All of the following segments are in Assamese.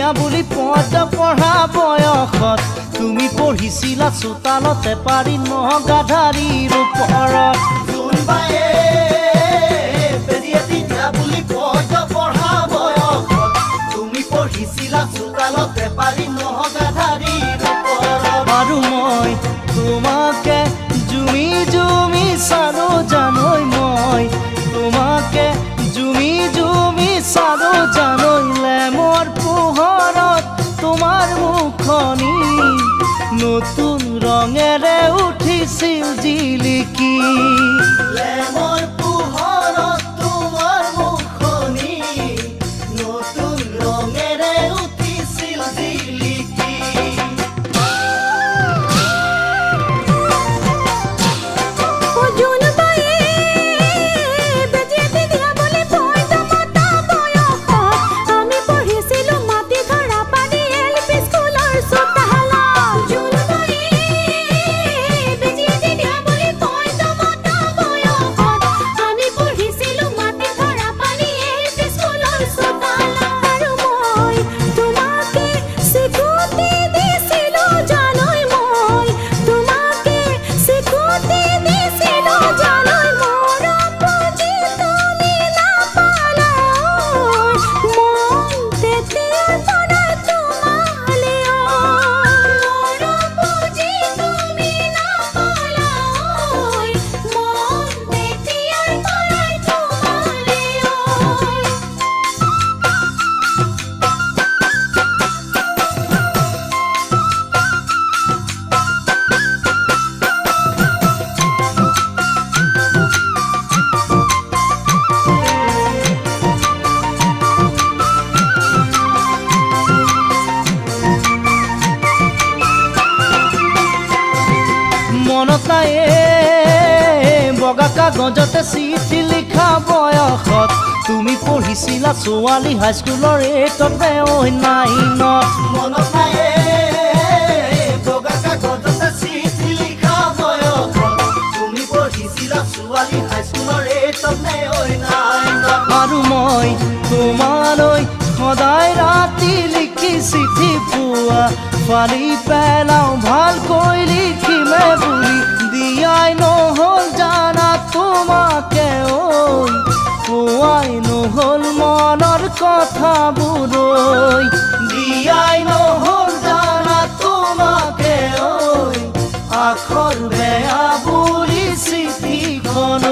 দিয়া বুলি পদ পঢ়া বয়সত তুমি পঢ়িছিলা চোতালতে পাৰি নগাধাৰীৰ ওপৰত জোনবায়ে বেজি এটি দিয়া বুলি পদ পঢ়া বয়সত তুমি পঢ়িছিলা চোতালতে পাৰি নগাধাৰীৰ ওপৰত আৰু মই তোমাকে জুমি জুমি চালো জানৈ মই তোমাকে জুমি জুমি চালো জানৈ লেমৰ পোহৰত তোমাৰ মুখনি নতুন ৰঙেৰে উঠিছিল জিলিকি লেমৰ পোহৰত তোমাৰ মুখনি নতুন ৰঙেৰে উঠিছিল জিলিকি বগা কাগজতে চিঠি লিখা বয়সত তুমি পঢ়িছিলা ছোৱালী হাইস্কুলৰ 8তে ঐ 9ত মনত নায়ে বগা কাগজতে চিঠি লিখা বয়সত তুমি পঢ়িছিলা ছোৱালী হাইস্কুলৰ 8তে ঐ 9ত আৰু মই তোমালৈ সদায় ৰাতি লিখি চিঠি পোৱা ফালি পেলাওঁ ভালকৈ লিখিমে বুলি দিয়াই নহ'ল জানা তোমাকে ঐ কোৱাই নহ'ল মনৰ কথাবোৰ দিয়াই নহ'ল জানা তোমাকে ঐ আখৰ বেয়া বুলি চিঠিখন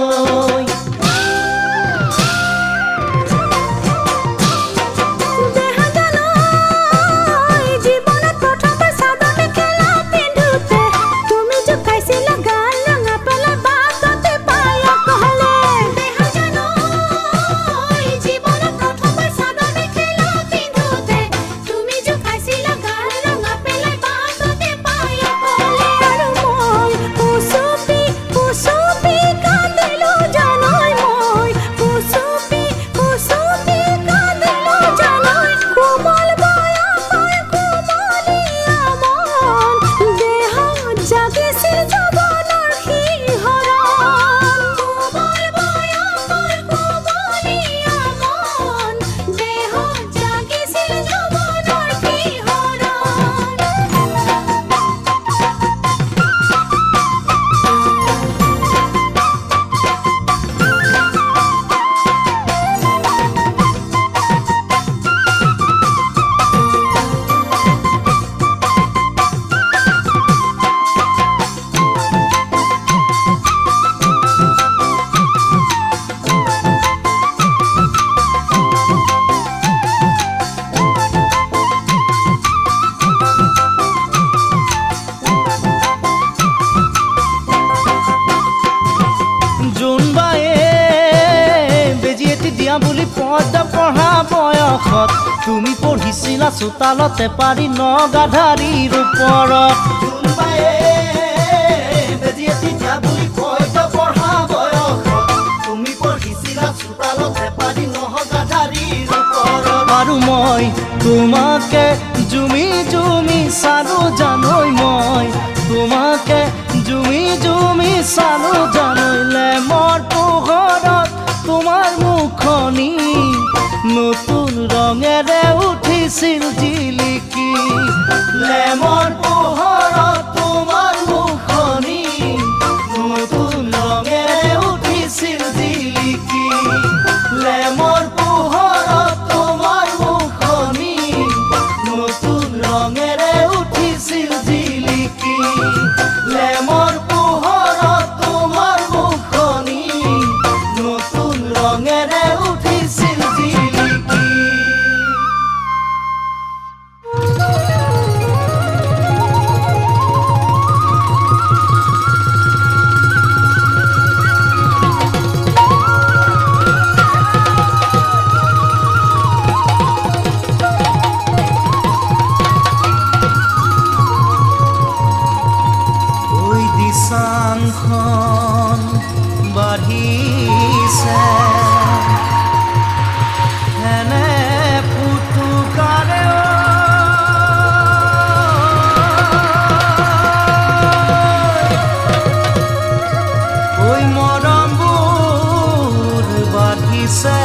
বুলি পদ পঢ়া বয়সত তুমি পঢ়িছিলা চোতালতে পাৰি নগাধাৰীৰ ওপৰত জোনবায়ে বেজি এটি দিয়া বুলি পদ পঢ়া বয়সত তুমি পঢ়িছিলা চোতালতে পাৰি নগাধাৰীৰ ওপৰত আৰু মই তোমাকে জুমি জুমি চালো জানৈ মই তোমাকে জুমি জুমি চালো জানৈ লেমৰ পোহৰত তোমাৰ মুখনি নতুন ৰঙেৰে উঠি উঠিছিল জিলিকি লেমৰ পোহৰত তোমাৰ মুখনি নতুন ৰঙেৰে উঠিছিল জিলিকি লেমৰ পোহৰত তোমাৰ মুখনি নতুন ৰঙেৰে উঠিছিল জিলিকি লেমৰ পোহৰত তোমাৰ মুখনি নতুন ৰঙেৰে উঠিছিল জিলিকি চাংখন বাঢ়িছে এনে পুতুকাৰে ঐ মৰমবোৰ বাঢ়িছে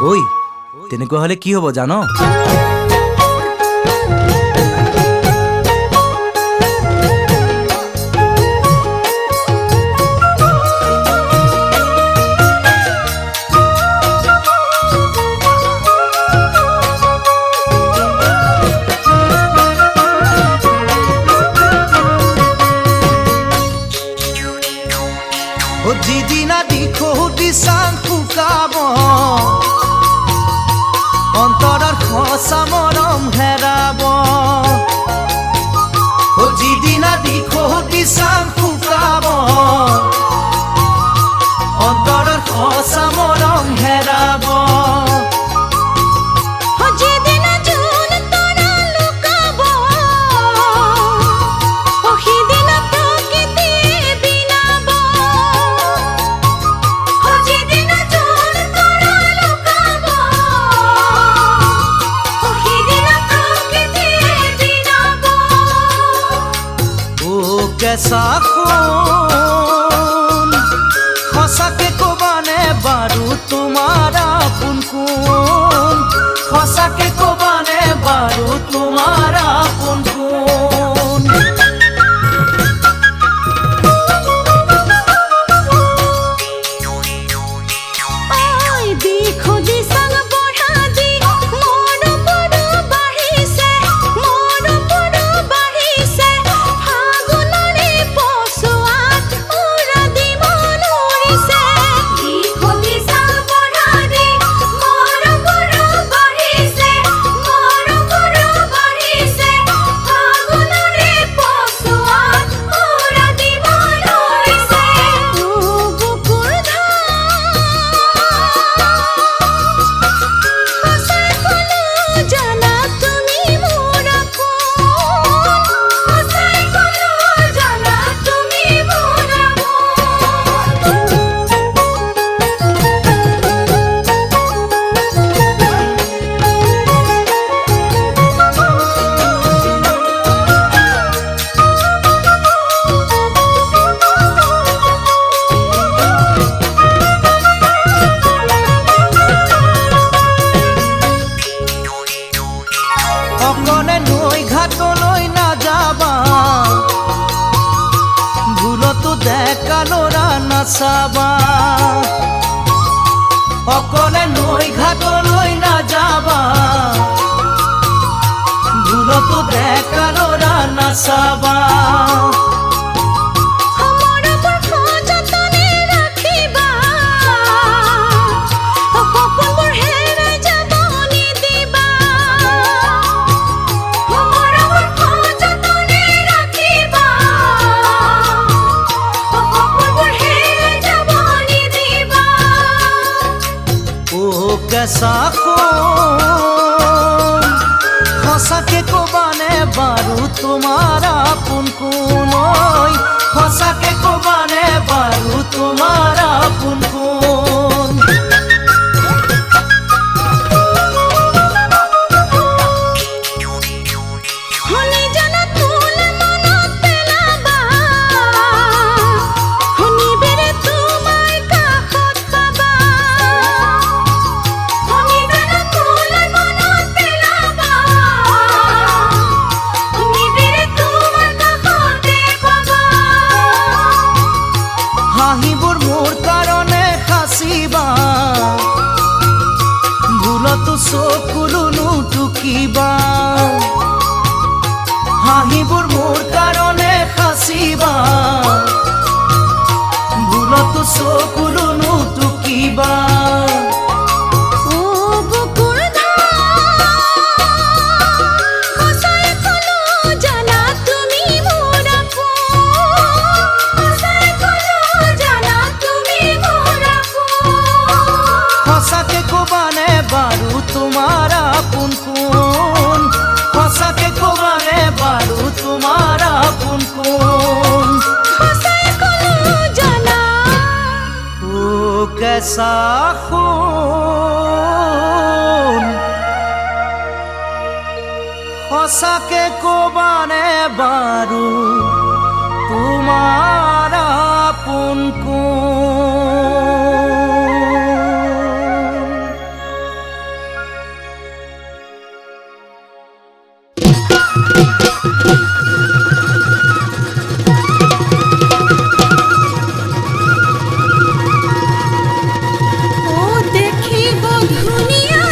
ঐ তেনেকুৱা হলে কি হ'ব জানো যিদিনা দিখো দিচাং শুকাব অন্তৰৰ সঁচা মৰম হেৰাব যিদিনা দিখো দিচাং শুকাব অন্তৰৰ সঁচা মৰম হেৰাব কেঁচা সোণ সঁচাকে কবানে বাৰু তোমাৰ আপোন কোন সঁচাকে কবানে বাৰু তোমাৰ আপোন কোন নাচাবা অকলে নৈ ঘাটলৈ নাযাবা ভুলতো ডেকা ল'ৰা নাচাবা কেঁচা সোণ সঁচাকে কবানে বাৰু তোমাৰ আপোন কোন ঐ সঁচাকে কবানে বাৰু তোমাৰ আপোন কোন হাঁহিবোৰ মোৰ কাৰণে সাঁচিবা ভুলতো চকুলো টুকিবা হাঁহিবোৰ মোৰ কাৰণে সাঁচিবা ভুলতো চকুলো টুকিবা সঁচাকে কবানে বাৰু তোমাৰ আপোন কোন সঁচাকে কবানে বাৰু তোমাৰ আপোন কোন ও কেঁচা সোণ সঁচাকে কবানে বাৰু তোমাৰ আপোন কোন দেখিব ধুনীয়া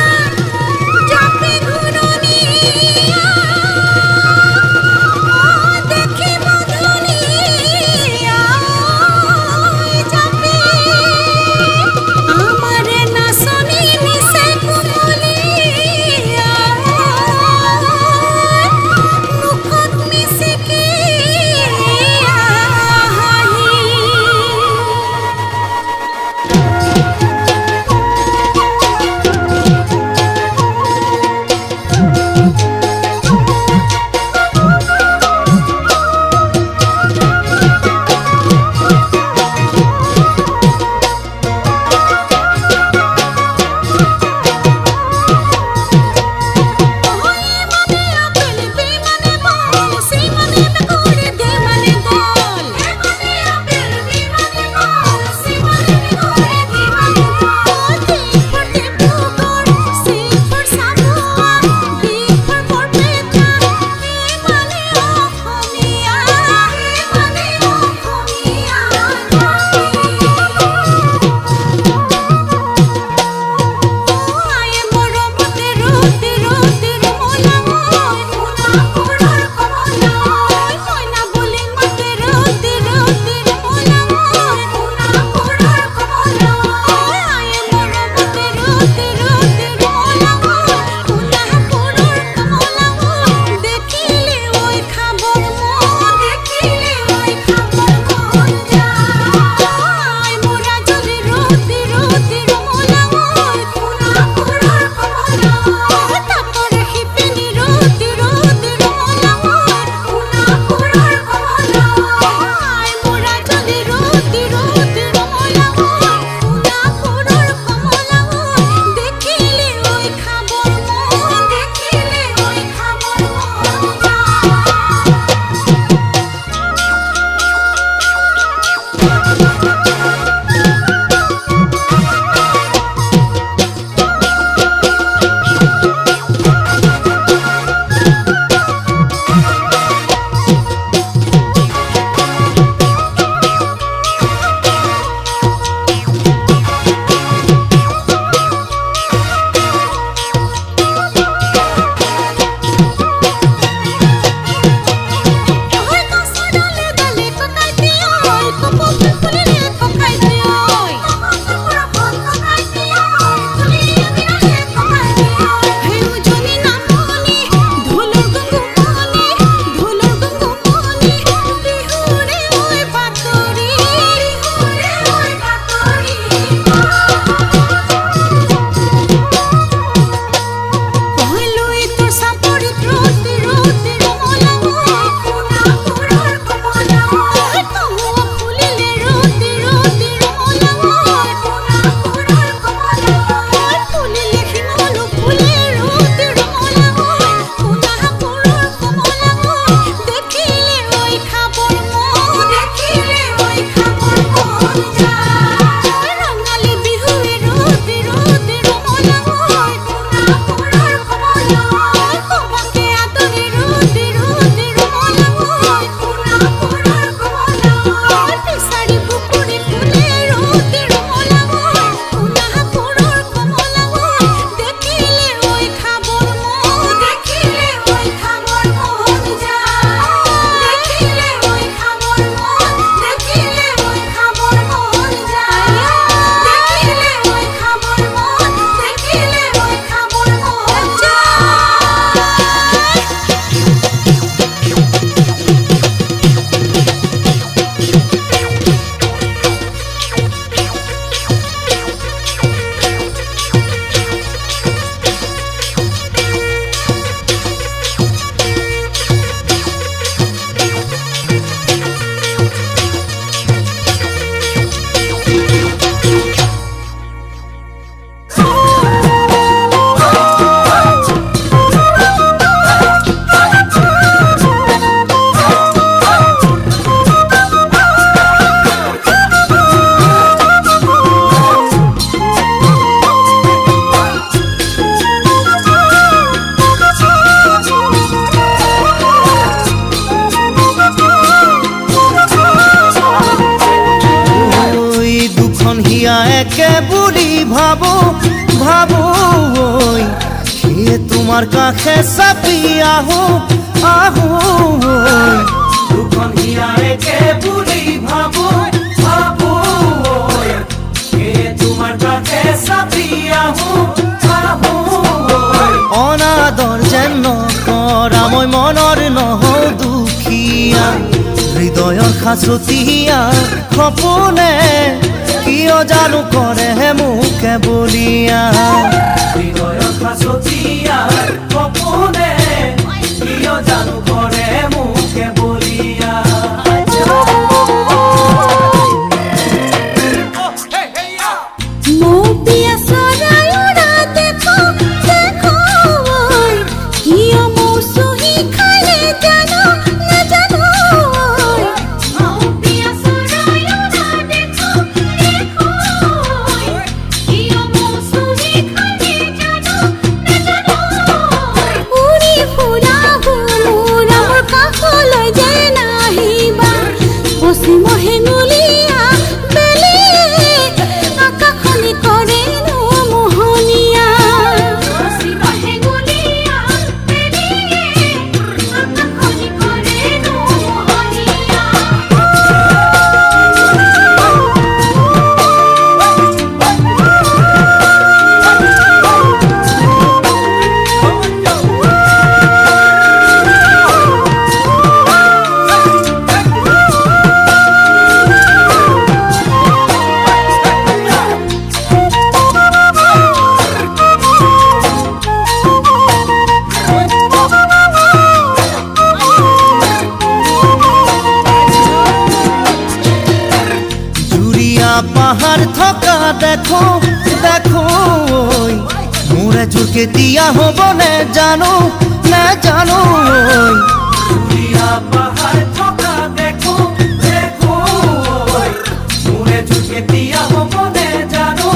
বুলি ভাবো ভাবো ঐ সেয়ে তোমাৰ কাষে চাপি আহো আহো ঐ দুখন হিয়াকে বুলি ভাবো ভাবো ঐ সেয়ে তোমাৰ কাষে চাপি আহো আহো ঐ অনাদৰ যেন নকৰা মই মনৰ নহওঁ দুখীয়া হৃদয়ৰ সাঁচতীয়া সপোনে কিয় জানো কৰে মোকে বলিয়া হৃদয়ৰ সাঁচতীয়া সপোনে কিয় জানো কৰে মোকে বলিয়া পাহাড় থকা দেখো দেখো মোরে জুকে দিয়া হব না জানো পাহাড় থকা দেখো দেখো মোরে জুকে দিয়া হব না জানো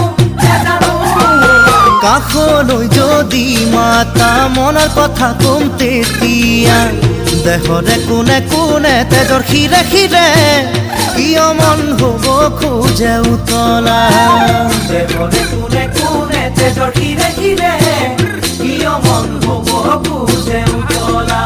কাষলৈ যদি মাতা মনৰ কথা কম তেতিয়া দেহৰে কোনে কোনে তেজৰ খিৰে খিৰে কিয় মন হব খোজে উতলা দেহৰে কোনে কোনে তেজৰ খিৰে খিৰে কিয় মন হব খোজে উতলা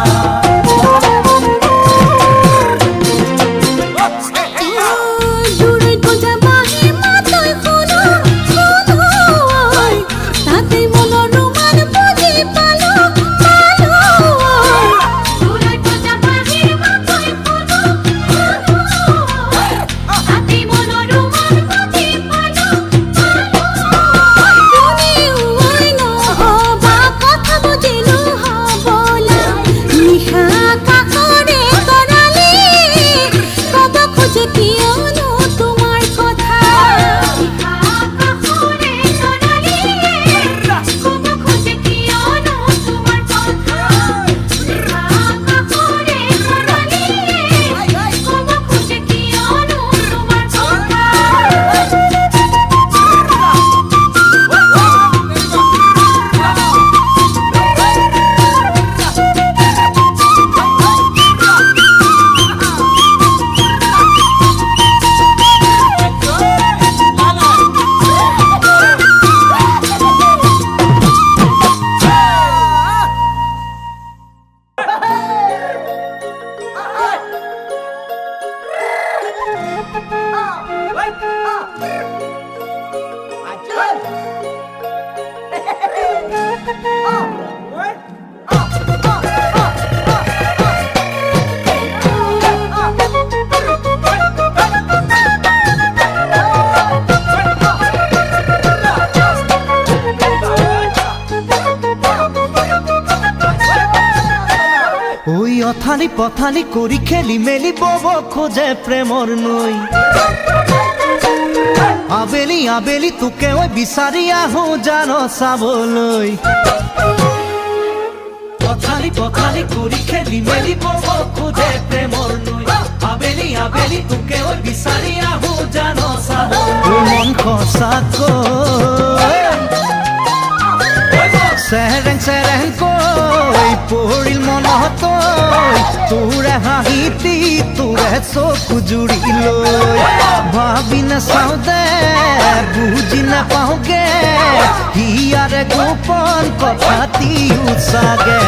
অথালি পথালি কৰি খেলি মেলি বব খোজে প্ৰেমৰ নৈ আবেলি আবেলি তোকে বিচাৰি আহো জান চাবলৈ পথালি পথালি কৰি খেলি মেলি বব খোজে প্ৰেমৰ নৈ আবেলি আবেলি তোকে বিচাৰি আহো জান চাবলৈ মন সঁচাকৈ চেৰেং চেৰেং কৈ পৰিল মনত তোৰে হাঁহিতি তোৰে চকু জুৰি লৈ ভাবি নাচাওঁ দে বুজি নাপাওঁগে হিয়াৰে গোপন কথাটিও চাগে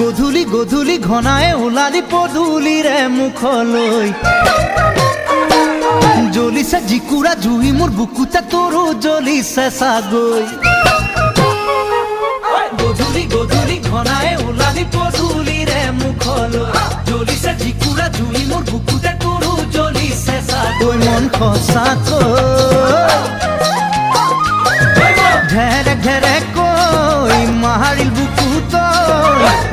গধূলি গধূলি ঘনাই ওলালি পদূলিৰে মুখলৈ জ্বলিছে জিকুৰা জুই মোৰ বুকুতে তোৰো জ্বলিছে চাগৈ গধূলি গধূলি ঘনাই ওলালি পদূলিৰে মুখলৈ জ্বলিছে জিকুৰা জুই মোৰ বুকুতে তোৰো জ্বলিছে চাগৈ মন সঁচাকৈ ঘেৰে ঘেৰে কৈ মাৰিল বুকুত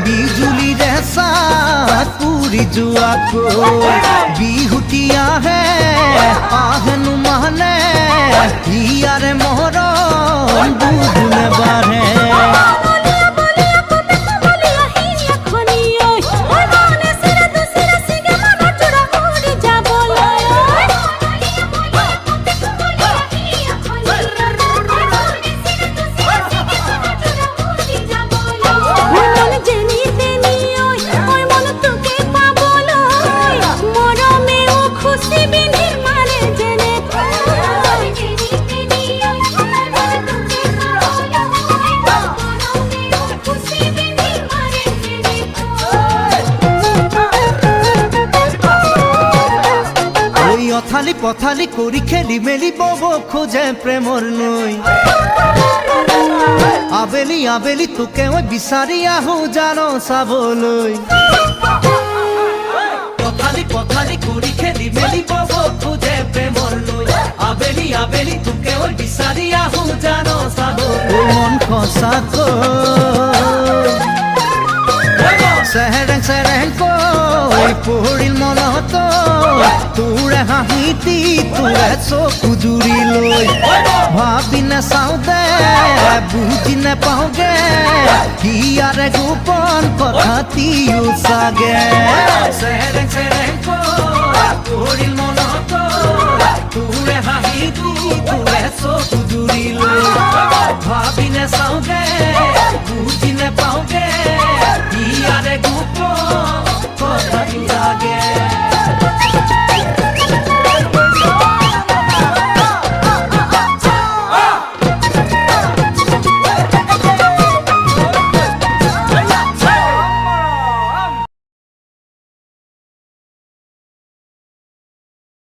বিজুলীৰে চাত পুৰি যোৱাকৈ বিহুতি আহে আহেনো মানে হিয়াৰে মৰম দুগুণে বাঢ়ে অথালি পথালি কৰি খেলি মেলি বব খোজে প্ৰেমৰ নৈ আবেলি আবেলি তোকে মই বিচাৰি আহো জানো চাবলৈ পথালি পথালি কৰি খেলি মেলি বব খোজে প্ৰেমৰ নৈ আবেলি আবেলি তোকে মই বিচাৰি আহো জানো চাবলৈ মন সঁচাকৈ চেহেৰেং চেহেৰেং কৈ পৰিল মনত তোৰে হাঁহিতি তোৰে চকু জুৰি লৈ ভাবি নাচাওঁ দে বুজি নাপাওঁগে হিয়াৰে গোপন কথাটিও চাগে চেহেৰেং চেহেৰেং কৈ পৰিল মনত তোৰে হাঁহিতি তোৰে চকু জুৰি লৈ